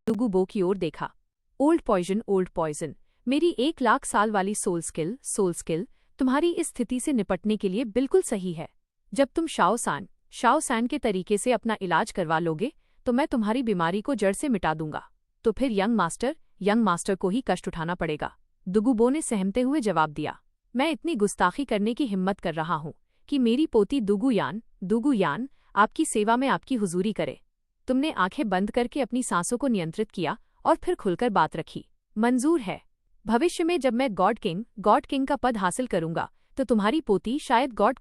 दुगुबो की ओर देखा। Old poison, मेरी 1 लाख साल वाली सोल स्किल तुम्हारी इस स्थिति से निपटने के लिए बिल्कुल सही है। जब तुम शाओ सैन के तरीके से अपना इलाज करवा लोगे तो मैं तुम्हारी बीमारी को जड़ से मिटा दूंगा। तो फिर यंग मास्टर को ही कष्ट उठाना पड़ेगा। दुगुबो ने सहमते हुए जवाब दिया। मैं इतनी गुस्ताखी करने की हिम्मत कर रहा हूँ कि मेरी पोती दुगुयान आपकी सेवा में आपकी हुजूरी करे। तुमने आंखें बंद करके अपनी सांसों को नियंत्रित किया और फिर खुलकर बात रखी। मंजूर है। भविष्य में जब मैं गॉड किंग का पद हासिल करूंगा तो तुम्हारी पोती शायद गॉड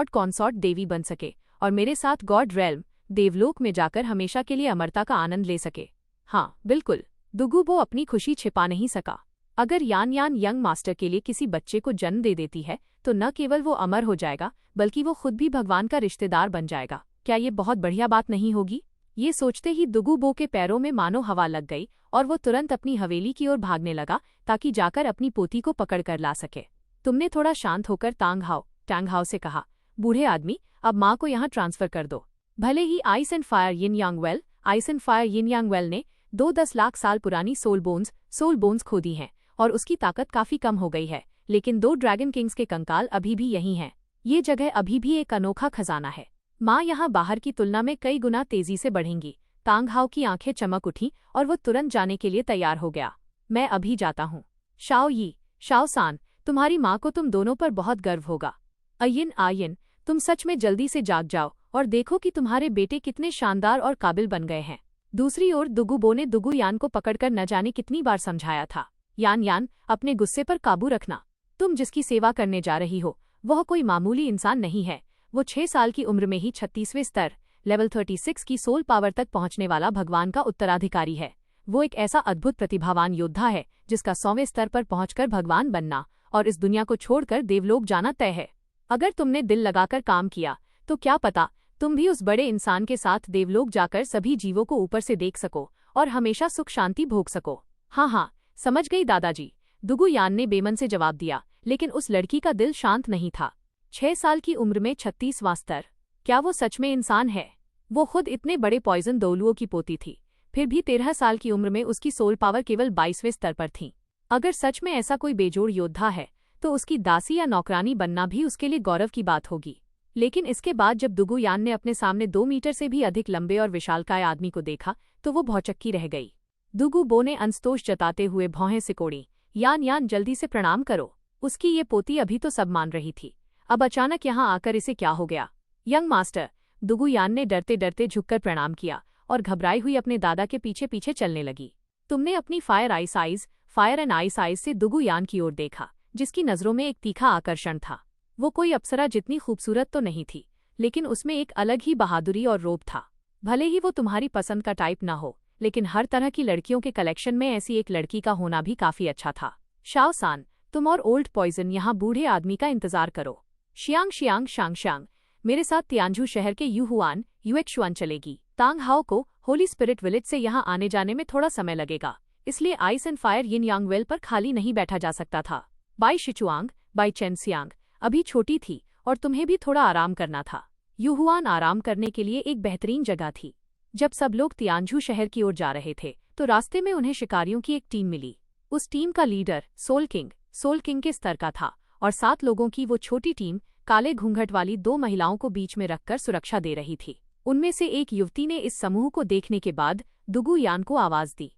कॉन्सॉर्ट देवी बन सके और मेरे साथ गॉड रेल्म देवलोक में जाकर हमेशा के लिए अमरता का आनंद ले सके। हाँ बिल्कुल। दुगुबो अपनी खुशी छिपा नहीं सका। अगर यान यंग मास्टर के लिए किसी बच्चे को जन्म दे देती है तो न केवल वो अमर हो जाएगा बल्कि वो खुद भी भगवान का रिश्तेदार बन जाएगा। क्या ये बहुत बढ़िया बात नहीं होगी? ये सोचते ही दुगुबो के पैरों में मानो हवा लग गई और वो तुरंत अपनी हवेली की ओर भागने लगा ताकि जाकर अपनी पोती को पकड़ कर ला सके। तुमने थोड़ा शांत होकर टैंग हाओ से कहा, बूढ़े आदमी अब माँ को यहाँ ट्रांसफर कर दो। भले ही ice and fire yin yang well ने 10 लाख साल पुरानी सोल बोन्स खो दी हैं और उसकी ताकत काफी कम हो गई है, लेकिन 2 ड्रैगन किंग्स के कंकाल अभी भी यहीं हैं। ये जगह अभी भी एक अनोखा खजाना है। माँ यहाँ बाहर की तुलना में कई गुना तेजी से बढ़ेंगी। तांग हाओ की आंखें चमक उठी और वो तुरंत जाने के लिए तैयार हो गया। मैं अभी जाता हूँ। शाओ सान, तुम्हारी माँ को तुम दोनों पर बहुत गर्व होगा। आयिन, तुम सच में जल्दी से जाग जाओ और देखो कि तुम्हारे बेटे कितने शानदार और काबिल बन गए हैं। दूसरी ओर दुगुबो ने दुगुयान को पकड़कर न जाने कितनी बार समझाया था, यान अपने गुस्से पर काबू रखना। तुम जिसकी सेवा करने जा रही हो वह कोई मामूली इंसान नहीं है। वो 6 साल की उम्र में ही 36वें स्तर लेवल 36 की सोल पावर तक पहुंचने वाला भगवान का उत्तराधिकारी है। वो एक ऐसा अद्भुत प्रतिभावान योद्धा है जिसका 100वें स्तर पर पहुंचकर भगवान बनना और इस दुनिया को छोड़कर देवलोक जाना तय है। अगर तुमने दिल लगाकर काम किया तो क्या पता तुम भी उस बड़े इंसान के साथ देवलोक जाकर सभी जीवों को ऊपर से देख सको और हमेशा सुख शांति भोग सको। हाँ, समझ गई दादाजी, दुगुयान ने बेमन से जवाब दिया, लेकिन उस लड़की का दिल शांत नहीं था। 6 साल की उम्र में 36वां स्तर, क्या वो सच में इंसान है? वो खुद इतने बड़े पॉइजन दोलुओं की पोती थी, फिर भी 13 साल की उम्र में उसकी सोल पावर केवल 22वें स्तर पर थी। अगर सच में ऐसा कोई बेजोड़ योद्धा है तो उसकी दासी या नौकरानी बनना भी उसके लिए गौरव की बात होगी। लेकिन इसके बाद जब दुगुयान ने अपने सामने 2 मीटर से भी अधिक लंबे और विशालकाय आदमी को देखा तो वो भौचक्की रह गई। दुगुबो ने अंस्तोष जताते हुए भौहें सिकोड़ी, यान जल्दी से प्रणाम करो। उसकी ये पोती अभी तो सब मान रही थी, अब अचानक यहाँ आकर इसे क्या हो गया? यंग मास्टर, दुगुयान ने डरते डरते झुककर प्रणाम किया और घबराई हुई अपने दादा के पीछे पीछे चलने लगी। तुमने अपनी फायर एंड आइस आइज से दुगुयान की ओर देखा, जिसकी नजरों में एक तीखा आकर्षण था। वो कोई अप्सरा जितनी खूबसूरत तो नहीं थी, लेकिन उसमें एक अलग ही बहादुरी और रोब था। भले ही वो तुम्हारी पसंद का टाइप न हो, लेकिन हर तरह की लड़कियों के कलेक्शन में ऐसी एक लड़की का होना भी काफी अच्छा था। शाओ सान, तुम और ओल्ड पॉइजन यहाँ बूढ़े आदमी का इंतजार करो। शांग, मेरे साथ तियानझू शहर के युएक्शुआन चलेगी। तांग हाओ को होली स्पिरिट विलेज से यहाँ आने जाने में थोड़ा समय लगेगा, इसलिए ice and fire yin yang well पर खाली नहीं बैठा जा सकता था। बाई चेनसियांग अभी छोटी थी और तुम्हें भी थोड़ा आराम करना था। युहुआन आराम करने के लिए एक बेहतरीन जगह थी। जब सब लोग तियानझू शहर की ओर जा रहे थे तो रास्ते में उन्हें शिकारियों की एक टीम मिली। उस टीम का लीडर सोल किंग के स्तर का था और 7 लोगों की वो छोटी टीम काले घूंघट वाली 2 महिलाओं को बीच में रखकर सुरक्षा दे रही थी। उनमें से एक युवती ने इस समूह को देखने के बाद दुगुयान को आवाज दी,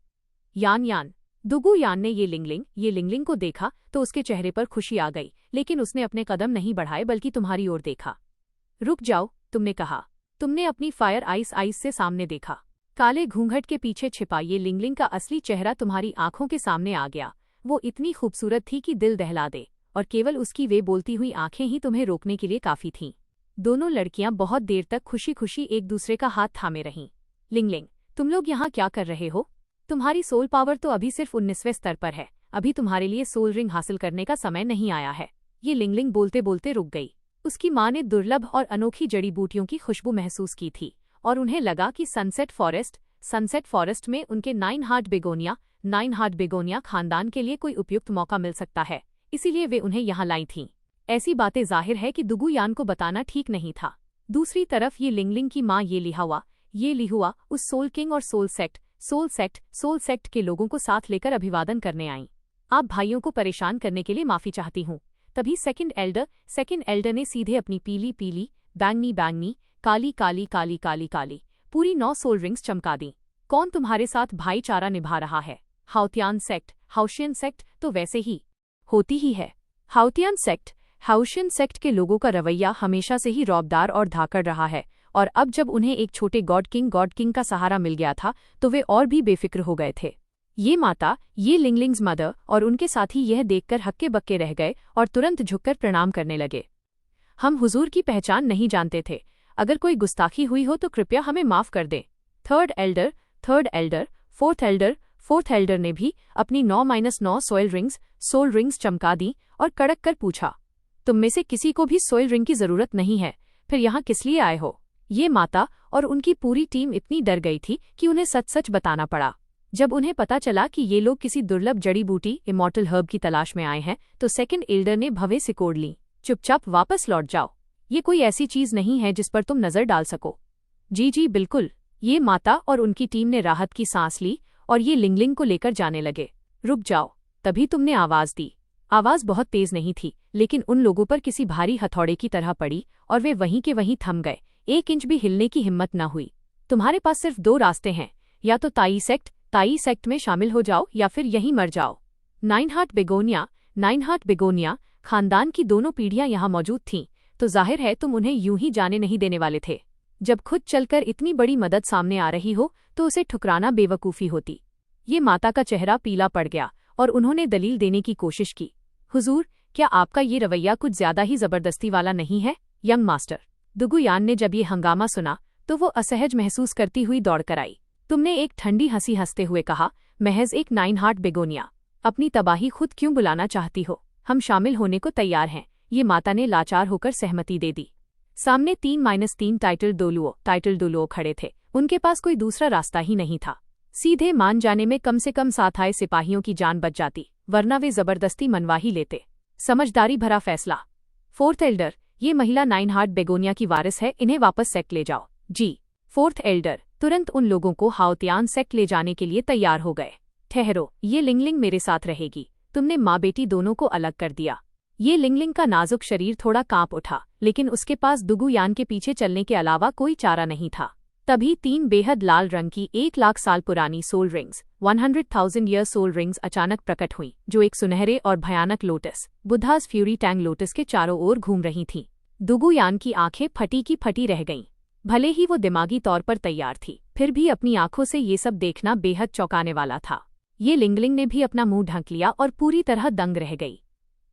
यान। दुगुयान ने ये लिंगलिंग को देखा तो उसके चेहरे पर खुशी आ गई, लेकिन उसने अपने कदम नहीं बढ़ाए बल्कि तुम्हारी ओर देखा। रुक जाओ, तुमने कहा। तुमने अपनी फायर आइस से सामने देखा। काले घूंघट के पीछे छिपा ये लिंगलिंग का असली चेहरा तुम्हारी आंखों के सामने आ गया। वो इतनी खूबसूरत थी कि दिल दहला दे, और केवल उसकी वे बोलती हुई आंखें ही तुम्हें रोकने के लिए काफी थीं। दोनों लड़कियां बहुत देर तक खुशी खुशी एक दूसरे का हाथ थामे रहीं। लिंगलिंग, तुम लोग यहाँ क्या कर रहे हो? तुम्हारी सोल पावर तो अभी सिर्फ 19वें स्तर पर है। अभी तुम्हारे लिए सोल रिंग हासिल करने का समय नहीं आया है। ये लिंगलिंग बोलते बोलते रुक गई। उसकी माँ ने दुर्लभ और अनोखी जड़ी बूटियों की खुशबू महसूस की थी और उन्हें लगा कि सनसेट फॉरेस्ट में उनके 9 हार्ट बेगोनिया खानदान के लिए कोई उपयुक्त मौका मिल सकता है, इसीलिए वे उन्हें यहाँ लाई थीं। ऐसी बातें जाहिर है कि दुगुयान को बताना ठीक नहीं था। दूसरी तरफ ये लिंगलिंग की माँ ये लिहुआ उस सोल किंग और सोल सेक्ट सोल सेक्ट के लोगों को साथ लेकर अभिवादन करने आईं। आप भाइयों को परेशान करने के लिए माफी चाहती हूँ। तभी सेकंड एल्डर ने सीधे अपनी पीली पीली, बैंगनी बैंगनी, काली काली काली काली काली पूरी 9 सोल रिंग्स चमका दी। कौन तुम्हारे साथ भाईचारा निभा रहा है? हाउशियन सेक्ट तो वैसे ही होती ही है। हाउशियन सेक्ट के लोगों का रवैया हमेशा से ही रौबदार और धाकड़ रहा है, और अब जब उन्हें एक छोटे गॉड किंग का सहारा मिल गया था तो वे और भी बेफिक्र हो गए थे। ये माता, ये लिंगलिंग्स मदर और उनके साथी यह देखकर हक्के बक्के रह गए और तुरंत झुककर प्रणाम करने लगे। हम हुजूर की पहचान नहीं जानते थे। अगर कोई गुस्ताखी हुई हो तो कृपया हमें माफ कर दें। थर्ड एल्डर, फोर्थ एल्डर ने भी अपनी 9-9 सोल रिंग्स चमका दी और कड़क कर पूछा, तुम में से किसी को भी सोल रिंग की जरूरत नहीं है, फिर यहाँ किस लिए आए हो? ये माता और उनकी पूरी टीम इतनी डर गई थी कि उन्हें सच बताना पड़ा। जब उन्हें पता चला कि ये लोग किसी दुर्लभ जड़ी बूटी इमॉर्टल हर्ब की तलाश में आए हैं तो सेकंड एल्डर ने भवें सिकोड़ ली, चुपचाप वापस लौट जाओ। ये कोई ऐसी चीज नहीं है जिस पर तुम नजर डाल सको। जी बिल्कुल। ये माता और उनकी टीम ने राहत की सांस ली और ये लिंगलिंग को लेकर जाने लगे। रुक जाओ, तभी तुमने आवाज दी। आवाज बहुत तेज नहीं थी, लेकिन उन लोगों पर किसी भारी हथौड़े की तरह पड़ी और वे वहीं के वहीं थम गए। 1 इंच भी हिलने की हिम्मत न हुई। तुम्हारे पास सिर्फ 2 रास्ते हैं, या तो ताई सेक्ट में शामिल हो जाओ या फिर यहीं मर जाओ। नाइन हार्ट बेगोनिया खानदान की दोनों पीढ़ियां यहाँ मौजूद थीं, तो जाहिर है तुम उन्हें यूं ही जाने नहीं देने वाले थे। जब खुद चलकर इतनी बड़ी मदद सामने आ रही हो तो उसे ठुकराना बेवकूफ़ी होती। ये माता का चेहरा पीला पड़ गया और उन्होंने दलील देने की कोशिश की। हुजूर, क्या आपका ये रवैया कुछ ज्यादा ही जबरदस्ती वाला नहीं है? यंग मास्टर दुगुयान ने जब ये हंगामा सुना तो वो असहज महसूस करती हुई दौड़कर आई। तुमने एक ठंडी हंसी हंसते हुए कहा, महज एक 9 हार्ट बेगोनिया, अपनी तबाही खुद क्यों बुलाना चाहती हो? हम शामिल होने को तैयार हैं। ये माता ने लाचार होकर सहमति दे दी। सामने 3-3 टाइटल डोलुओ खड़े थे। उनके पास कोई दूसरा रास्ता ही नहीं था। सीधे मान जाने में कम से कम साथ आए सिपाहियों की जान बच जाती, वरना वे जबरदस्ती मनवा ही लेते। समझदारी भरा फैसला। फोर्थ एल्डर, ये महिला 9 हार्ट बेगोनिया की वारिस है, इन्हें वापस सेक्ट ले जाओ। जी। फोर्थ एल्डर तुरंत उन लोगों को हाउतियान सेक्ट ले जाने के लिए तैयार हो गए। ठहरो, ये लिंगलिंग मेरे साथ रहेगी। तुमने माँ बेटी दोनों को अलग कर दिया। ये लिंगलिंग का नाजुक शरीर थोड़ा कांप उठा, लेकिन उसके पास दुगुयान के पीछे चलने के अलावा कोई चारा नहीं था। तभी 3 बेहद लाल रंग की 1 लाख साल पुरानी soul rings 100,000 year soul rings अचानक प्रकट हुईं, जो एक सुनहरे और भयानक lotus Buddha's fury Tang lotus के चारों ओर घूम रही थीं। दुगुयान की आंखें फटी की फटी रह गईं। भले ही वो दिमागी तौर पर तैयार थी, फिर भी अपनी आंखों से ये सब देखना बेहद चौंकाने वाला था। ये लिंगलिंग ने भी अपना मुंह ढक लिया और पूरी तरह दंग रह गई।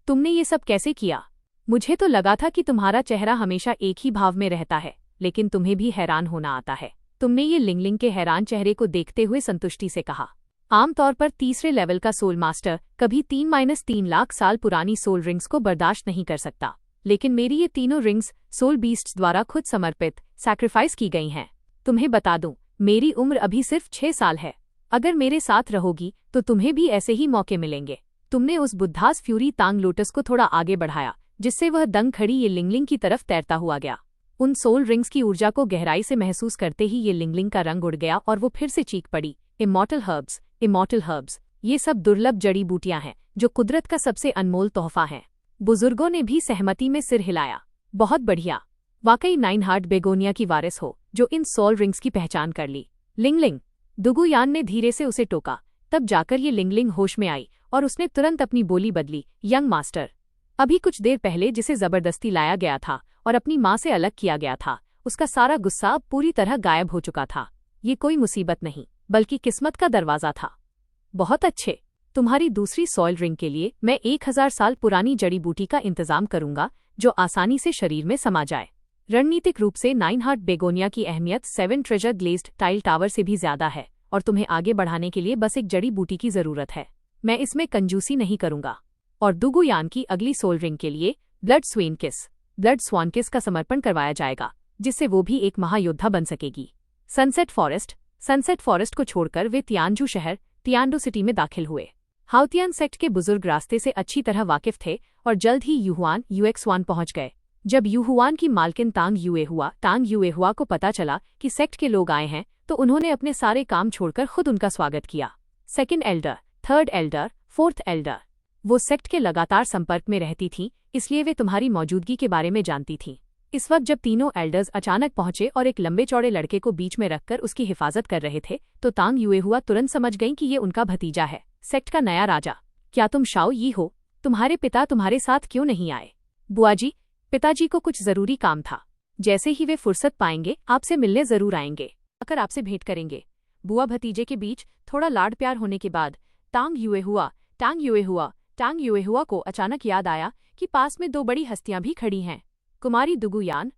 तुमने ये सब कैसे किया? मुझे तो लगा था कि तुम्हारा चेहरा हमेशा एक ही भाव में रहता है, लेकिन तुम्हें भी हैरान होना आता है। तुमने ये लिंगलिंग के हैरान चेहरे को देखते हुए संतुष्टि से कहा, आमतौर पर तीसरे लेवल का सोल मास्टर कभी 3-3 लाख साल पुरानी सोल रिंग्स को बर्दाश्त नहीं कर सकता, लेकिन मेरी ये तीनों रिंग्स सोल बीस्ट्स द्वारा खुद समर्पित सैक्रिफाइस की गई हैं। तुम्हें बता दूं, मेरी उम्र अभी सिर्फ 6 साल है। अगर मेरे साथ रहोगी तो तुम्हें भी ऐसे ही मौके मिलेंगे। तुमने उस बुद्धास फ्यूरी तांग लोटस को थोड़ा आगे बढ़ाया, जिससे वह दंग खड़ी ये लिंगलिंग की तरफ तैरता हुआ गया। उन सोल रिंग्स की ऊर्जा को गहराई से महसूस करते ही ये लिंगलिंग का रंग उड़ गया और वो फिर से चीख पड़ी, इमॉर्टल हर्ब्स, ये सब दुर्लभ जड़ी बूटियां हैं जो कुदरत का सबसे अनमोल तोहफा है। बुजुर्गों ने भी सहमति में सिर हिलाया। बहुत बढ़िया, वाकई 9 हार्ट बेगोनिया की वारिस हो जो इन सोल रिंग्स की पहचान कर ली। लिंगलिंग, दुगुयान ने धीरे से उसे टोका। तब जाकर ये लिंगलिंग होश में आई और उसने तुरंत अपनी बोली बदली, यंग मास्टर, अभी कुछ देर पहले जिसे जबरदस्ती लाया गया था और अपनी माँ से अलग किया गया था, उसका सारा गुस्सा अब पूरी तरह गायब हो चुका था। ये कोई मुसीबत नहीं, बल्कि किस्मत का दरवाजा था। बहुत अच्छे, तुम्हारी दूसरी सॉइल रिंग के लिए मैं 1000 साल पुरानी जड़ी बूटी का इंतजाम करूंगा जो आसानी से शरीर में समा जाए। रणनीतिक रूप से 9 हार्ट बेगोनिया की अहमियत 7 ट्रेजर ग्लेज्ड टाइल टावर से भी ज्यादा है और तुम्हें आगे बढ़ाने के लिए बस एक जड़ी बूटी की जरूरत है। मैं इसमें कंजूसी नहीं करूंगा। और दुगुयान की अगली सोल रिंग के लिए ब्लड स्वान किस का समर्पण करवाया जाएगा, जिससे वो भी एक महायोद्धा बन सकेगी। सनसेट फॉरेस्ट को छोड़कर वे तियानजू शहर तियानडो सिटी में दाखिल हुए। हाउतियान सेक्ट के बुजुर्ग रास्ते से अच्छी तरह वाकिफ थे और जल्द ही यूएक्स 1 पहुंच गए। जब यूहुआन की मालकिन तांग युएहुआ को पता चला कि सेक्ट के लोग आए हैं तो उन्होंने अपने सारे काम छोड़कर खुद उनका स्वागत किया। Second Elder, third Elder, fourth Elder, वो सेक्ट के लगातार संपर्क में रहती थीं, इसलिए वे तुम्हारी मौजूदगी के बारे में जानती थीं। इस वक्त जब तीनों एल्डर्स अचानक पहुंचे और एक लंबे चौड़े लड़के को बीच में रखकर उसकी हिफाजत कर रहे थे तो तांग युएहुआ तुरंत समझ गईं कि ये उनका भतीजा है, सेक्ट का नया राजा। क्या तुम शाओ यी हो? तुम्हारे पिता तुम्हारे साथ क्यों नहीं आए? बुआजी, पिताजी को कुछ जरूरी काम था। जैसे ही वे फुर्सत पाएंगे आपसे मिलने जरूर आएंगे, आकर आपसे भेंट करेंगे। बुआ भतीजे के बीच थोड़ा लाड प्यार होने के बाद तांग युएहुआ को अचानक याद आया कि पास में दो बड़ी हस्तियां भी खड़ी हैं, कुमारी दुगुयान,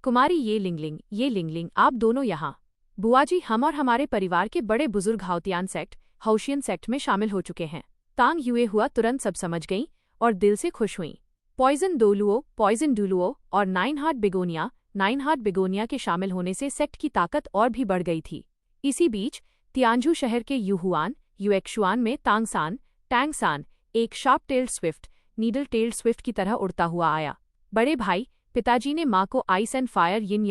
कुमारी ये लिंगलिंग, आप दोनों यहाँ। बुआजी, हम और हमारे परिवार के बड़े बुजुर्ग हाउशियन सेक्ट में शामिल हो चुके हैं। तांग युएहुआ तुरंत सब समझ गईं और दिल से खुश हुईं। पॉइजन डुलुओ और नाइन हार्ट बिगोनिया के शामिल होने से सेक्ट की ताकत और भी बढ़ गई थी। इसी बीच तियानजू शहर के युएक्शुआन में टैंगसान एक sharp tailed Swift, needle tailed Swift की तरह उड़ता हुआ आया। बड़े भाई, पिताजी ने माँ को ice and fire yin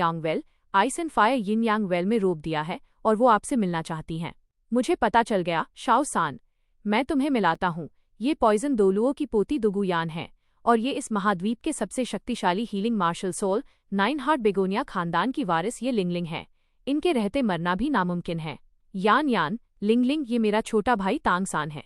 yang well में रोप दिया है और वो आपसे मिलना चाहती हैं। मुझे पता चल गया शाओ सान, मैं तुम्हें मिलाता हूँ। ये पॉइजन दोलुओ की पोती दुगुयान है और ये इस महाद्वीप के सबसे शक्तिशाली healing martial soul nine heart begonia खानदान की वारिस ये लिंगलिंग है। इनके रहते मरना भी नामुमकिन है। लिंगलिंग, ये मेरा छोटा भाई तांगसान है।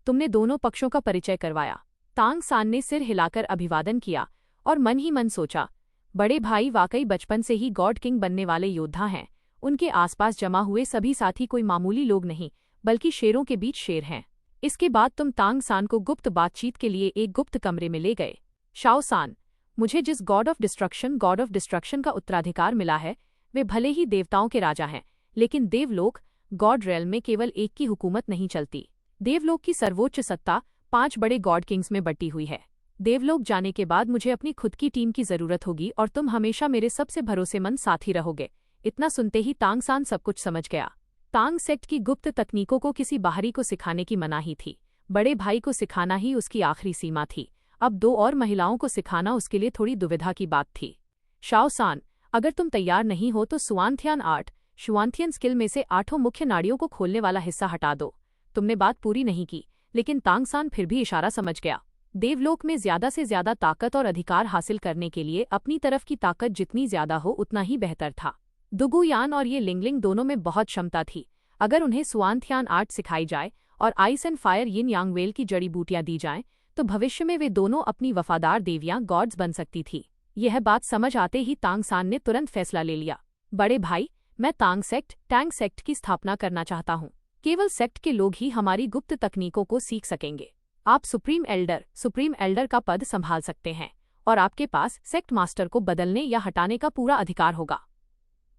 तुमने दोनों पक्षों का परिचय करवाया। तांगसान ने सिर हिलाकर अभिवादन किया और मन ही मन सोचा, बड़े भाई वाकई बचपन से ही गॉड किंग बनने वाले योद्धा हैं। उनके आसपास जमा हुए सभी साथी कोई मामूली लोग नहीं बल्कि शेरों के बीच शेर हैं। इसके बाद तुम तांगसान को गुप्त बातचीत के लिए एक गुप्त कमरे में ले गए। शाओ सान, मुझे जिस गॉड ऑफ डिस्ट्रक्शन का उत्तराधिकार मिला है वे भले ही देवताओं के राजा हैं, लेकिन देवलोक गॉड रेल्म में केवल एक की हुकूमत नहीं चलती। देवलोक की सर्वोच्च सत्ता 5 बड़े गॉड किंग्स में बटी हुई है। देवलोक जाने के बाद मुझे अपनी खुद की टीम की जरूरत होगी और तुम हमेशा मेरे सबसे भरोसेमंद साथी रहोगे। इतना सुनते ही तांगसान सब कुछ समझ गया। तांग सेक्ट की गुप्त तकनीकों को किसी बाहरी को सिखाने की मनाही थी। बड़े भाई को सिखाना ही उसकी आखिरी सीमा थी। अब 2 और महिलाओं को सिखाना उसके लिए थोड़ी दुविधा की बात थी। शाओ सान, अगर तुम तैयार नहीं हो तो शुआंथियन स्किल में से 8 मुख्य नाड़ियों को खोलने वाला हिस्सा हटा दो। तुमने बात पूरी नहीं की, लेकिन तांगसान फिर भी इशारा समझ गया। देवलोक में ज्यादा से ज्यादा ताकत और अधिकार हासिल करने के लिए अपनी तरफ की ताकत जितनी ज्यादा हो उतना ही बेहतर था। दुगुयान और ये लिंगलिंग दोनों में बहुत क्षमता थी। अगर उन्हें सुआंथियान आर्ट सिखाई जाए और ice and fire yin yang well की जड़ी बूटियां दी जाएं, तो भविष्य में वे दोनों अपनी वफादार देवियां गॉड्स बन सकती थी। यह बात समझ आते ही तांगसान ने तुरंत फैसला ले लिया, बड़े भाई, मैं टैंग सेक्ट की स्थापना करना चाहता हूँ। केवल सेक्ट के लोग ही हमारी गुप्त तकनीकों को सीख सकेंगे। आप सुप्रीम एल्डर का पद संभाल सकते हैं और आपके पास सेक्ट मास्टर को बदलने या हटाने का पूरा अधिकार होगा।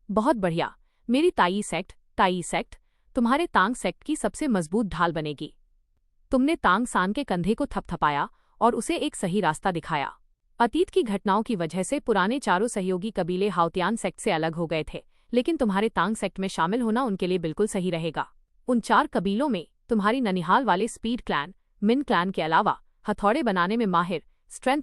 बहुत बढ़िया, मेरी ताई सेक्ट तुम्हारे तांग सेक्ट की सबसे मजबूत ढाल बनेगी। तुमने तांगसान के कंधे को थपथपाया और उसे एक सही रास्ता दिखाया। अतीत की घटनाओं की वजह से पुराने चारों सहयोगी कबीले हाउतियान सेक्ट से अलग हो गए थे, लेकिन तुम्हारे तांग सेक्ट में शामिल होना उनके लिए बिल्कुल सही रहेगा। उन 4 कबीलों में तुम्हारी ननिहाल वाले स्पीड क्लैन, मिन क्लैन के अलावा हथौड़े बनाने में माहिर स्ट्रेंथ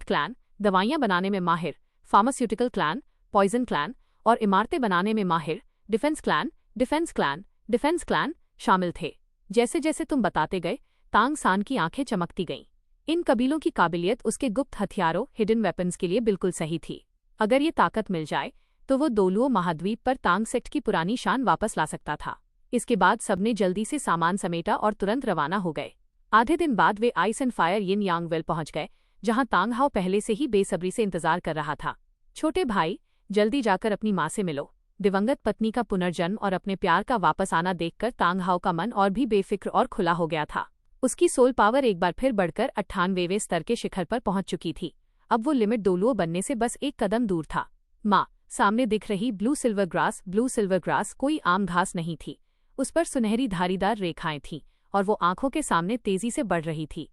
क्लैन, दवाइयां बनाने में माहिर फार्मास्यूटिकल क्लैन, पॉइजन क्लैन और इमारतें बनाने में माहिर डिफेंस क्लैन शामिल थे। जैसे जैसे तुम बताते गए, तांगसान की आंखें चमकती गईं। इन कबीलों की काबिलियत उसके गुप्त हथियारों हिडन वेपन्स के लिए बिल्कुल सही थी। अगर ये ताकत मिल जाए तो वो दोलुओ महाद्वीप पर तांग सेक्ट की पुरानी शान वापस ला सकता था। इसके बाद सबने जल्दी से सामान समेटा और तुरंत रवाना हो गए। आधे दिन बाद वे ice and fire yin yang well पहुंच गए, जहां तांग हाओ पहले से ही बेसब्री से इंतजार कर रहा था। छोटे भाई, जल्दी जाकर अपनी माँ से मिलो। दिवंगत पत्नी का पुनर्जन्म और अपने प्यार का वापस आना देखकर तांग हाओ का मन और भी बेफिक्र और खुला हो गया था। उसकी सोल पावर एक बार फिर बढ़कर 98वें स्तर के शिखर पर पहुंच चुकी थी। अब वो लिमिट दोलुओ बनने से बस एक कदम दूर था। माँ, सामने दिख रही ब्लू सिल्वर ग्रास कोई आम घास नहीं थी। उस पर सुनहरी धारीदार रेखाएं थीं और वो आंखों के सामने तेजी से बढ़ रही थी।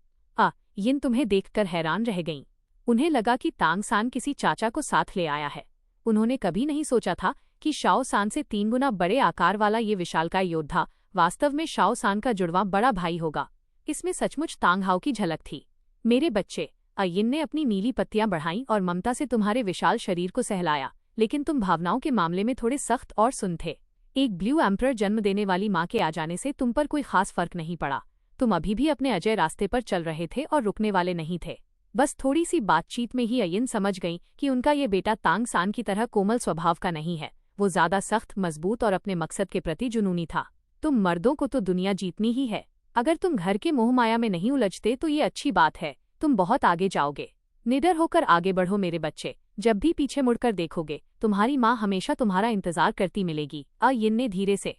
यिन तुम्हें देखकर हैरान रह गईं। उन्हें लगा कि तांगसान किसी चाचा को साथ ले आया है। उन्होंने कभी नहीं सोचा था कि शाओ सान से 3 गुना बड़े आकार वाला ये विशालकाय योद्धा वास्तव में शाओ सान का जुड़वा बड़ा भाई होगा। इसमें सचमुच तांग हाओ की झलक थी। मेरे बच्चे, अय्यन ने अपनी नीली पत्तियां बढ़ाईं और ममता से तुम्हारे विशाल शरीर को सहलाया, लेकिन तुम भावनाओं के मामले में थोड़े सख्त और सुन्न थे। एक ब्लू एम्परर जन्म देने वाली माँ के आ जाने से तुम पर कोई खास फर्क नहीं पड़ा। तुम अभी भी अपने अजय रास्ते पर चल रहे थे और रुकने वाले नहीं थे। बस थोड़ी सी बातचीत में ही अय्यन समझ गई कि उनका ये बेटा तांग सान की तरह कोमल स्वभाव का नहीं है। वो ज्यादा सख्त, मजबूत और अपने मकसद के प्रति जुनूनी था। तुम मर्दों को तो दुनिया जीतनी ही है। अगर तुम घर के मोह माया में नहीं उलझते तो ये अच्छी बात है, तुम बहुत आगे जाओगे। निडर होकर आगे बढ़ो मेरे बच्चे। जब भी पीछे मुड़कर देखोगे, तुम्हारी माँ हमेशा तुम्हारा इंतजार करती मिलेगी। अय्यन ने धीरे से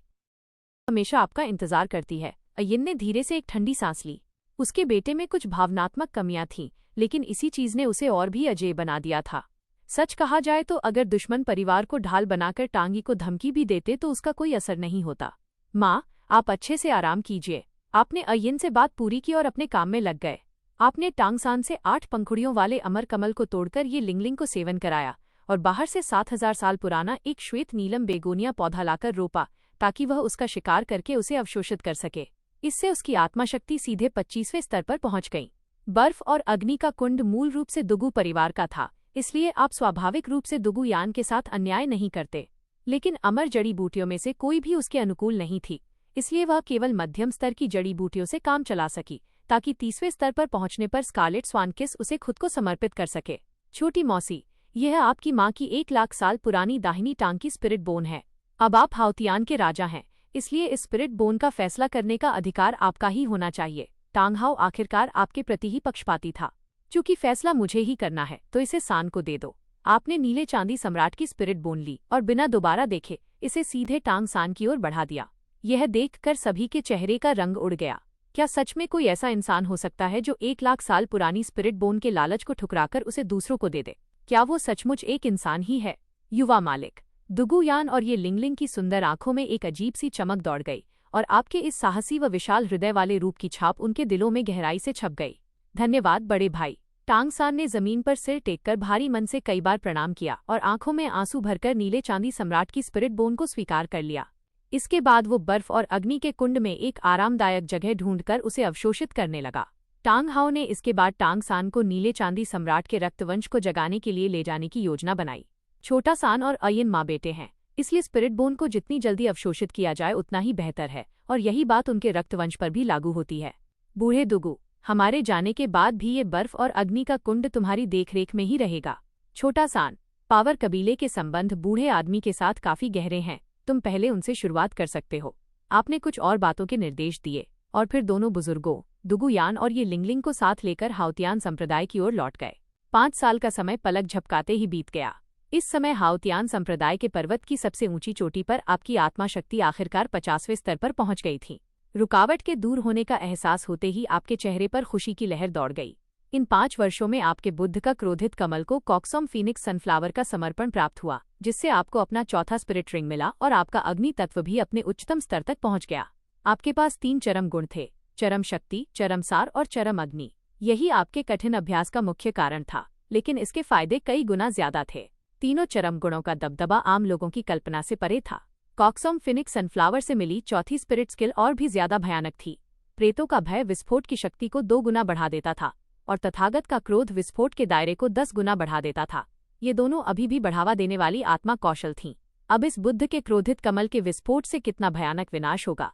हमेशा आपका इंतजार करती है। अय्यन ने धीरे से एक ठंडी सांस ली। उसके बेटे में कुछ भावनात्मक कमियां थीं, लेकिन इसी चीज ने उसे और भी अजेय बना दिया था। सच कहा जाए तो अगर दुश्मन परिवार को ढाल बनाकर टांगी को धमकी भी देते तो उसका कोई असर नहीं होता। माँ, आप अच्छे से आराम कीजिए। आपने अय्यन से बात पूरी की और अपने काम में लग गए। आपने टांगसान से 8 पंखुड़ियों वाले अमर कमल को तोड़कर ये लिंगलिंग को सेवन कराया और बाहर से 7000 साल पुराना एक श्वेत नीलम बेगोनिया पौधा लाकर रोपा, ताकि वह उसका शिकार करके उसे अवशोषित कर सके। इससे उसकी आत्माशक्ति सीधे 25वें स्तर पर पहुंच गई। बर्फ और अग्नि का कुंड मूल रूप से दुगु परिवार का था, इसलिए आप स्वाभाविक रूप से दुगु यान के साथ अन्याय नहीं करते। लेकिन अमर जड़ी बूटियों में से कोई भी उसके अनुकूल नहीं थी, इसलिए वह केवल मध्यम स्तर की जड़ी बूटियों से काम चला सकी, ताकि 30वें स्तर पर पहुंचने पर स्कारलेट स्वान किस उसे खुद को समर्पित कर सके। छोटी मौसी, यह आपकी माँ की 1 लाख साल पुरानी दाहिनी टांग की स्पिरिट बोन है। अब आप हाउतियान के राजा हैं, इसलिए इस स्पिरिट बोन का फैसला करने का अधिकार आपका ही होना चाहिए। टांग हाउ आखिरकार आपके प्रति ही पक्षपाती था। चूंकि फैसला मुझे ही करना है, तो इसे सान को दे दो। आपने नीले चांदी सम्राट की स्पिरिट बोन ली और बिना दोबारा देखे इसे सीधे टांग सान की ओर बढ़ा दिया। यह देखकर सभी के चेहरे का रंग उड़ गया। क्या सच में कोई ऐसा इंसान हो सकता है जो 1 लाख साल पुरानी स्पिरिट बोन के लालच को ठुकराकर उसे दूसरों को दे दे? क्या वो सचमुच एक इंसान ही है? युवा मालिक, दुगुयान और ये लिंगलिंग की सुंदर आंखों में एक अजीब सी चमक दौड़ गई और आपके इस साहसी व विशाल हृदय वाले रूप की छाप उनके दिलों में गहराई से छप गई। धन्यवाद बड़े भाई। टांगसान ने जमीन पर सिर टेककर भारी मन से कई बार प्रणाम किया और आंखों में आंसू भरकर नीले चांदी सम्राट की स्पिरिट बोन को स्वीकार कर लिया। इसके बाद वो बर्फ और अग्नि के कुंड में एक आरामदायक जगह ढूंढकर उसे अवशोषित करने लगा। टांग हाउ ने इसके बाद टांग सान को नीले चांदी सम्राट के रक्तवंश को जगाने के लिए ले जाने की योजना बनाई। छोटा सान और अय्यन माँ बेटे हैं, इसलिए स्पिरिट बोन को जितनी जल्दी अवशोषित किया जाए उतना ही बेहतर है, और यही बात उनके रक्तवंश पर भी लागू होती है। बूढ़े दुगु, हमारे जाने के बाद भी ये बर्फ और अग्नि का कुंड तुम्हारी देखरेख में ही रहेगा। छोटा सान, पावर कबीले के संबंध बूढ़े आदमी के साथ काफी गहरे हैं, तुम पहले उनसे शुरुआत कर सकते हो। आपने कुछ और बातों के निर्देश दिए और फिर दोनों बुजुर्गों दुगुयान और ये लिंगलिंग को साथ लेकर हाउतियान संप्रदाय की ओर लौट गए। 5 साल का समय पलक झपकाते ही बीत गया। इस समय हाउतियान संप्रदाय के पर्वत की सबसे ऊंची चोटी पर आपकी आत्मा शक्ति आखिरकार 50वें स्तर पर पहुंच गई थी। रुकावट के दूर होने का एहसास होते ही आपके चेहरे पर खुशी की लहर दौड़ गई। इन 5 वर्षों में आपके बुद्ध का क्रोधित कमल को कॉक्सॉम फीनिक्स सनफ्लावर का समर्पण प्राप्त हुआ, जिससे आपको अपना चौथा स्पिरिट रिंग मिला और आपका अग्नि तत्व भी अपने उच्चतम स्तर तक पहुंच गया। आपके पास 3 चरम गुण थे, चरम शक्ति, चरम सार और चरम अग्नि। यही आपके कठिन अभ्यास का मुख्य कारण था, लेकिन इसके फायदे कई गुना ज्यादा थे। तीनों चरम गुणों का दबदबा आम लोगों की कल्पना से परे था। कॉक्सॉम फिनिक्स सनफ्लावर से मिली चौथी स्पिरिट स्किल और भी ज्यादा भयानक थी। प्रेतों का भय विस्फोट की शक्ति को 2 गुना बढ़ा देता था और तथागत का क्रोध विस्फोट के दायरे को 10 गुना बढ़ा देता था। ये दोनों अभी भी बढ़ावा देने वाली आत्मा कौशल थीं। अब इस बुद्ध के क्रोधित कमल के विस्फोट से कितना भयानक विनाश होगा,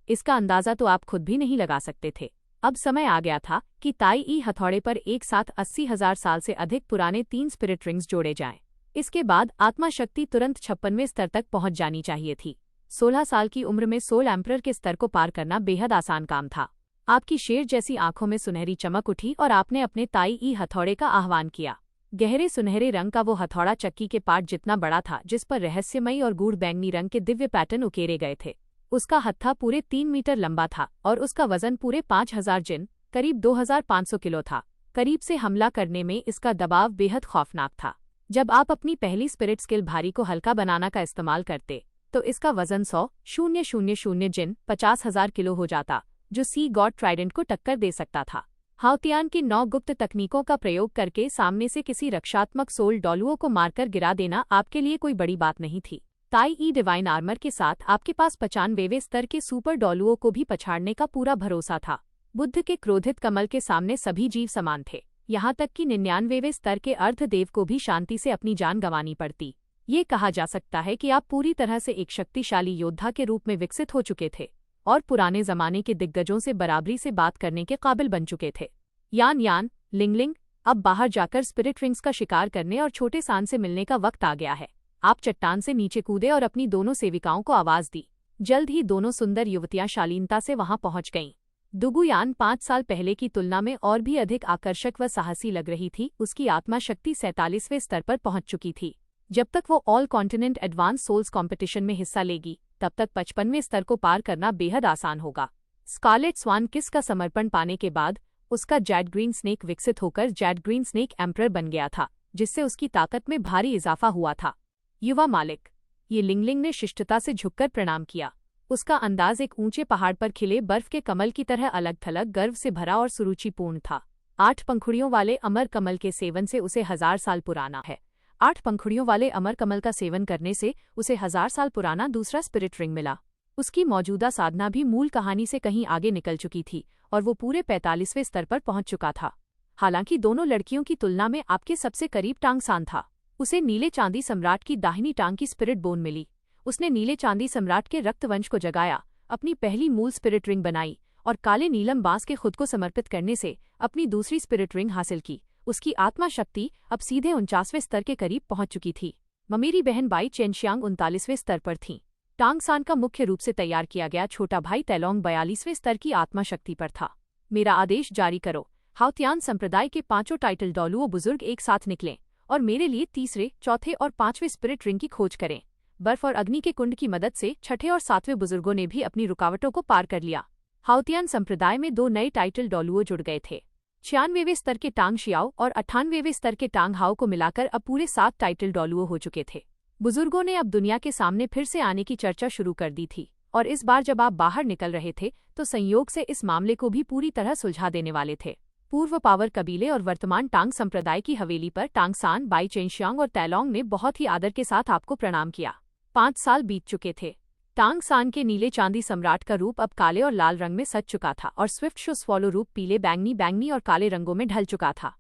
इसका अंदाजा तो आप खुद भी नहीं लगा सकते थे। अब समय आ गया था कि ताई ई हथौड़े पर एक साथ 80,000 साल से अधिक पुराने 3 स्पिरिट रिंग्स जोड़े जाएं। इसके बाद आत्मा शक्ति तुरंत 56वें स्तर तक पहुंच जानी चाहिए थी। 16 साल की उम्र में सोल एम्परर के स्तर को पार करना बेहद आसान काम था। आपकी शेर जैसी आंखों में सुनहरी चमक उठी और आपने अपने ताई ई हथौड़े का आह्वान किया। गहरे सुनहरे रंग का वो हथौड़ा चक्की के पार्ट जितना बड़ा था, जिस पर रहस्यमयी और गूढ़ बैंगनी रंग के दिव्य पैटर्न उकेरे गए थे। उसका हत्था पूरे 3 मीटर लंबा था और उसका वजन पूरे 5000 जिन, करीब 2500 किलो था। करीब से हमला करने में इसका दबाव बेहद खौफनाक था। जब आप अपनी पहली स्पिरिट स्किल भारी को हल्का बनाना का इस्तेमाल करते, तो इसका वजन 100,000 जिन 50,000 किलो हो जाता, जो सी गॉड ट्राइडेंट को टक्कर दे सकता था। हाउतियान की 9 गुप्त तकनीकों का प्रयोग करके सामने से किसी रक्षात्मक सोल डॉलुओं को मारकर गिरा देना आपके लिए कोई बड़ी बात नहीं थी। ताई ई डिवाइन आर्मर के साथ आपके पास 95वें स्तर के सुपर डॉलुओं को भी पछाड़ने का पूरा भरोसा था। बुद्ध के क्रोधित कमल के सामने सभी जीव समान थे। यहाँ तक कि 99वें स्तर के अर्धदेव को भी शांति से अपनी जान गंवानी पड़ती। ये कहा जा सकता है कि आप पूरी तरह से एक शक्तिशाली योद्धा के रूप में विकसित हो चुके थे और पुराने जमाने के दिग्गजों से बराबरी से बात करने के काबिल बन चुके थे। यान यान, लिंगलिंग, अब बाहर जाकर स्पिरिट रिंग्स का शिकार करने और छोटे सान से मिलने का वक्त आ गया है। आप चट्टान से नीचे कूदे और अपनी दोनों सेविकाओं को आवाज दी। जल्द ही दोनों सुंदर युवतियां शालीनता से वहां पहुंच गईं। दुगुयान 5 साल पहले की तुलना में और भी अधिक आकर्षक व साहसी लग रही थी। उसकी आत्मा शक्ति 47वें स्तर पर पहुंच चुकी थी। जब तक वो all continent advanced souls competition में हिस्सा लेगी, तब तक 55वें स्तर को पार करना बेहद आसान होगा। स्कारलेट स्वान किस का समर्पण पाने के बाद उसका जेड ग्रीन स्नेक विकसित होकर जेड ग्रीन स्नेक एम्परर बन गया था, जिससे उसकी ताकत में भारी इजाफा हुआ था। युवा मालिक, ये लिंगलिंग ने शिष्टता से झुककर प्रणाम किया। उसका अंदाज एक ऊंचे पहाड़ पर खिले बर्फ के कमल की तरह अलग थलग गर्व से भरा और सुरुचिपूर्ण था। 8 पंखुड़ियों वाले अमर कमल के सेवन से उसे 1000 साल पुराना है। 8 पंखुड़ियों वाले अमर कमल का सेवन करने से उसे 1000 साल पुराना दूसरा स्पिरिट रिंग मिला। उसकी मौजूदा साधना भी मूल कहानी से कहीं आगे निकल चुकी थी और वो पूरे 45वें स्तर पर पहुंच चुका था। हालांकि दोनों लड़कियों की तुलना में आपके सबसे करीब टांग सान था। उसे नीले चांदी सम्राट की दाहिनी टांग की स्पिरिट बोन मिली। उसने नीले चांदी सम्राट के रक्तवंश को जगाया, अपनी पहली मूल स्पिरिट रिंग बनाई और काले नीलम बांस के खुद को समर्पित करने से अपनी दूसरी स्पिरिट रिंग हासिल की। उसकी आत्मा शक्ति अब सीधे 49वें स्तर के करीब पहुंच चुकी थी। ममेरी बहन बाई चेनशियांग 39वें स्तर पर थीं। टांग सान का मुख्य रूप से तैयार किया गया छोटा भाई तैलोंग 42वें स्तर की आत्मा शक्ति पर था। मेरा आदेश जारी करो। हाउतियान संप्रदाय के 5 टाइटल डॉलुओ बुजुर्ग एक साथ निकलें और मेरे लिए तीसरे, चौथे और 5वें स्पिरिट रिंग की खोज करें। बर्फ और अग्नि के कुंड की मदद से 6ठे और 7वें बुजुर्गों ने भी अपनी रुकावटों को पार कर लिया। हाउतियान संप्रदाय में 2 नए टाइटल डॉलुओ जुड़ गए थे। 96वें स्तर के टांग शियाओ और 98वें स्तर के टांग हाओ को मिलाकर अब पूरे 7 टाइटल डॉलुओ हो चुके थे। बुजुर्गों ने अब दुनिया के सामने फिर से आने की चर्चा शुरू कर दी थी और इस बार जब आप बाहर निकल रहे थे तो संयोग से इस मामले को भी पूरी तरह सुलझा देने वाले थे। पूर्व पावर कबीले और वर्तमान टांग संप्रदाय की हवेली पर टांग सान, बाई चेनशियांग और तैलोंग ने बहुत ही आदर के साथ आपको प्रणाम किया। 5 साल बीत चुके थे। टांग सान के नीले चांदी सम्राट का रूप अब काले और लाल रंग में सज चुका था और स्विफ्ट शो स्वॉलो रूप पीले, बैंगनी और काले रंगों में ढल चुका था।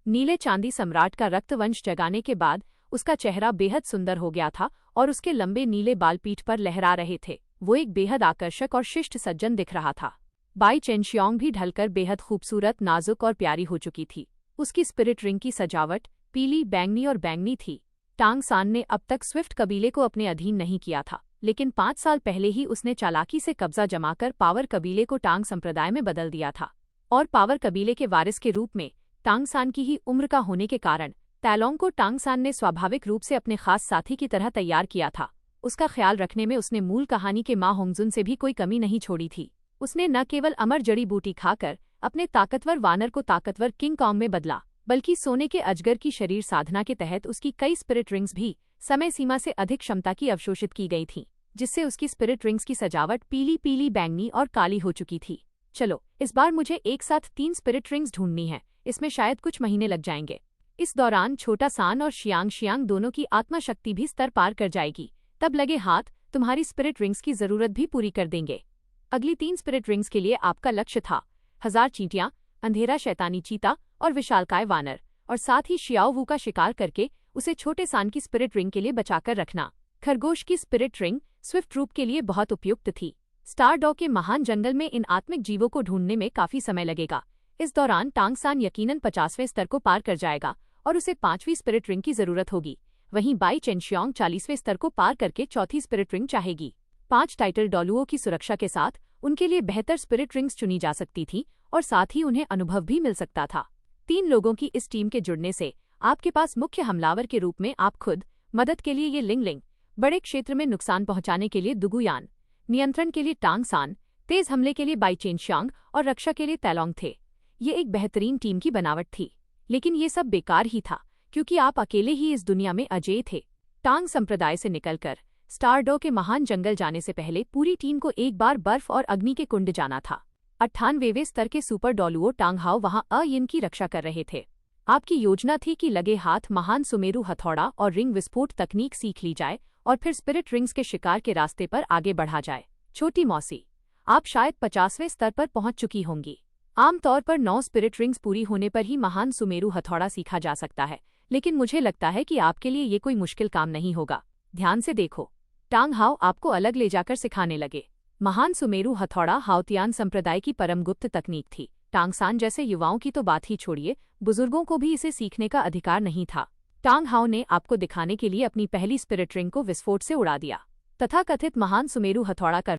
नीले चांदी सम्राट का रक्तवंश जगाने के बाद उसका चेहरा बेहद सुंदर हो गया था और उसके लंबे नीले बाल पीठ पर लहरा रहे थे। वो एक बेहद आकर्षक और शिष्ट सज्जन दिख रहा था। बाई चेनशियांग भी ढलकर बेहद खूबसूरत, नाजुक और प्यारी हो चुकी थी। उसकी स्पिरिट रिंग की सजावट पीली, बैंगनी थी। टांग सान ने अब तक स्विफ्ट कबीले को अपने अधीन नहीं किया था, लेकिन 5 साल पहले ही उसने चालाकी से कब्जा जमाकर पावर कबीले को टांग संप्रदाय में बदल दिया था। और पावर कबीले के वारिस के रूप में टांग सान की ही उम्र का होने के कारण तैलोंग को टांग सान ने स्वाभाविक रूप से अपने खास साथी की तरह तैयार किया था। उसका ख्याल रखने में उसने मूल कहानी के माँ होंगजुन से भी कोई कमी नहीं छोड़ी थी। उसने न केवल अमर जड़ी बूटी खाकर अपने ताकतवर वानर को ताकतवर किंग कॉन्ग में बदला, बल्कि सोने के अजगर की शरीर साधना के तहत उसकी कई स्पिरिट रिंग्स भी समय सीमा से अधिक क्षमता की अवशोषित की गई थीं, जिससे उसकी स्पिरिट रिंग्स की सजावट पीली, बैंगनी और काली हो चुकी थी। चलो, इस बार मुझे एक साथ 3 स्पिरिट रिंग्स ढूंढनी है। इसमें शायद कुछ महीने लग जाएंगे। इस दौरान छोटा सान और शियांग दोनों की आत्मा शक्ति भी स्तर पार कर जाएगी। तब लगे हाथ तुम्हारी स्पिरिट रिंग्स की जरूरत भी पूरी कर देंगे। अगली 3 स्पिरिट रिंग्स के लिए आपका लक्ष्य था 1000 चींटियां, अंधेरा शैतानी चीता और विशालकाय वानर, और साथ ही शियाओ वू का शिकार करके उसे छोटे सान की स्पिरिट रिंग के लिए बचाकर रखना। खरगोश की स्पिरिट रिंग स्विफ्ट रूप के लिए बहुत उपयुक्त थी। स्टार डॉ के महान जंगल में इन आत्मिक जीवों को ढूंढने में काफी समय लगेगा। इस दौरान टांग सान यकीनन 50वें स्तर को पार कर जाएगा और उसे 5वीं स्पिरिट रिंग की जरूरत होगी। वहीं बाई चेनशियांग 40वें स्तर को पार करके 4थी स्पिरिट रिंग चाहेगी। 5 टाइटल डॉलुओं की सुरक्षा के साथ उनके लिए बेहतर स्पिरिट रिंग्स चुनी जा सकती थी और साथ ही उन्हें अनुभव भी मिल सकता था। 3 लोगों की इस टीम के जुड़ने से आपके पास मुख्य हमलावर के रूप में आप खुद, मदद के लिए ये लिंगलिंग, बड़े क्षेत्र में नुकसान पहुंचाने के लिए दुगुयान, नियंत्रण के लिए टांग सान, तेज हमले के लिए बाई चेनशियांग और रक्षा के लिए तैलोंग थे। ये एक बेहतरीन टीम की बनावट थी, लेकिन ये सब बेकार ही था क्योंकि आप अकेले ही इस दुनिया में अजेय थे। टांग संप्रदाय से निकलकर स्टारडो के महान जंगल जाने से पहले पूरी टीम को एक बार बर्फ और अग्नि के कुंड जाना था। 98वें स्तर के सुपर डॉलुओ टांग हाओ वहां अयिन की रक्षा कर रहे थे। आपकी योजना थी कि लगे हाथ महान सुमेरु हथौड़ा और रिंग विस्फोट तकनीक सीख ली जाए और फिर स्पिरिट रिंग्स के शिकार के रास्ते पर आगे बढ़ा जाए। छोटी मौसी, आप शायद 50वें स्तर पर पहुंच चुकी होंगी। आमतौर पर 9 स्पिरिट रिंग्स पूरी होने पर ही महान सुमेरु हथौड़ा सीखा जा सकता है, लेकिन मुझे लगता है कि आपके लिए ये कोई मुश्किल काम नहीं होगा। ध्यान से देखो। टांग हाओ आपको अलग ले जाकर सिखाने लगे। महान सुमेरु हथौड़ा हाओतियान संप्रदाय की परम गुप्त तकनीक थी। टांग सान जैसे युवाओं की तो बात ही छोड़िए, बुजुर्गों को भी इसे सीखने का अधिकार नहीं था। टांग हाओ ने आपको दिखाने के लिए अपनी पहली स्पिरिट रिंग को विस्फोट से उड़ा दिया। तथाकथित महान सुमेरु हथौड़ा का